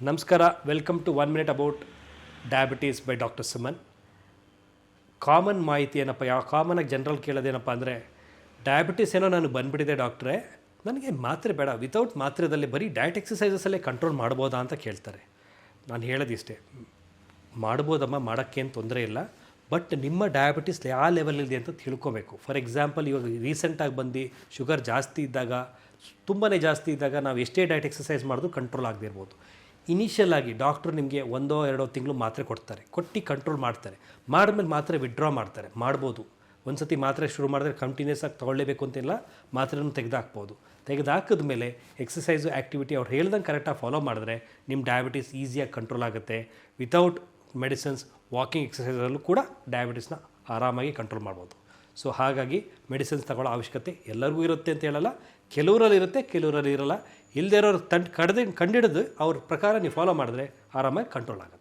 ನಮಸ್ಕಾರ, welcome to 1 minute about diabetes by doctor Suman. Common ಮಾಹಿತಿ ಏನಪ್ಪ, ಕಾಮನಾಗಿ ಜನರಲ್ ಕೇಳೋದೇನಪ್ಪ ಅಂದರೆ, ಡಯಾಬಿಟೀಸ್ ಏನೋ ನನಗೆ ಬಂದುಬಿಟ್ಟಿದೆ ಡಾಕ್ಟ್ರೇ, ನನಗೆ ಮಾತ್ರೆ ಬೇಡ, ವಿತೌಟ್ ಮಾತ್ರೆದಲ್ಲಿ ಬರೀ ಡಯಟ್ ಎಕ್ಸಸೈಸಸಲ್ಲೇ ಕಂಟ್ರೋಲ್ ಮಾಡ್ಬೋದಾ ಅಂತ ಕೇಳ್ತಾರೆ. ನಾನು ಹೇಳೋದಿಷ್ಟೇ, ಮಾಡ್ಬೋದಮ್ಮ, ಮಾಡೋಕ್ಕೇನು ತೊಂದರೆ ಇಲ್ಲ. ಬಟ್ ನಿಮ್ಮ ಡಯಾಬಿಟಿಸ್ ಯಾವ ಲೆವೆಲಿದೆ ಅಂತ ತಿಳ್ಕೊಬೇಕು. ಫಾರ್ ಎಕ್ಸಾಂಪಲ್, ಇವಾಗ ರೀಸೆಂಟಾಗಿ ಬಂದು ಶುಗರ್ ಜಾಸ್ತಿ ಇದ್ದಾಗ, ತುಂಬಾ ಜಾಸ್ತಿ ಇದ್ದಾಗ ನಾವು ಎಷ್ಟೇ ಡಯಟ್ ಎಕ್ಸಸೈಸ್ ಮಾಡೋದು ಕಂಟ್ರೋಲ್ ಆಗದಿರ್ಬೋದು. ಇನಿಷಿಯಲ್ ಆಗಿ ಡಾಕ್ಟ್ರು ನಿಮಗೆ 1-2 ತಿಂಗಳು ಮಾತ್ರೆ ಕೊಡ್ತಾರೆ, ಕೊಟ್ಟು ಕಂಟ್ರೋಲ್ ಮಾಡ್ತಾರೆ. ಮಾಡಿದ್ಮೇಲೆ ಮಾತ್ರೆ ವಿಡ್ರಾ ಮಾಡ್ತಾರೆ, ಮಾಡ್ಬೋದು. ಒಂದು ಸತಿ ಮಾತ್ರೆ ಶುರು ಮಾಡಿದ್ರೆ ಕಂಟಿನ್ಯೂಸ್ ಆಗಿ ತೊಗೊಳ್ಳೇಬೇಕು ಅಂತಿಲ್ಲ, ಮಾತ್ರೆನೂ ತೆಗೆದಾಕ್ಬೋದು. ತೆಗೆದಾಕಿದ್ಮೇಲೆ ಎಕ್ಸಸೈಸು ಆ್ಯಕ್ಟಿವಿಟಿ ಅವ್ರು ಹೇಳ್ದಂಗೆ ಕರೆಕ್ಟಾಗಿ ಫಾಲೋ ಮಾಡಿದ್ರೆ ನಿಮ್ಮ ಡಯಾಬಿಟೀಸ್ ಈಸಿಯಾಗಿ ಕಂಟ್ರೋಲ್ ಆಗುತ್ತೆ. ವಿತೌಟ್ ಮೆಡಿಸಿನ್ಸ್, ವಾಕಿಂಗ್ ಎಕ್ಸಸೈಸಲ್ಲೂ ಕೂಡ ಡಯಾಬಿಟೀಸ್ನ ಆರಾಮಾಗಿ ಕಂಟ್ರೋಲ್ ಮಾಡ್ಬೋದು. ಸೊ ಹಾಗಾಗಿ ಮೆಡಿಸಿನ್ಸ್ ತಗೊಳ್ಳೋ ಅವಶ್ಯಕತೆ ಎಲ್ಲರಿಗೂ ಇರುತ್ತೆ ಅಂತ ಹೇಳಲ್ಲ. ಕೆಲವರಲ್ಲಿ ಇರುತ್ತೆ, ಕೆಲವರಲ್ಲಿ ಇರೋಲ್ಲ. ಇಲ್ಲದೇ ಇರೋರು ಕಂಡಿಡಿದು ಅವ್ರ ಪ್ರಕಾರ ನೀವು ಫಾಲೋ ಮಾಡಿದ್ರೆ ಆರಾಮಾಗಿ ಕಂಟ್ರೋಲ್ ಆಗುತ್ತೆ.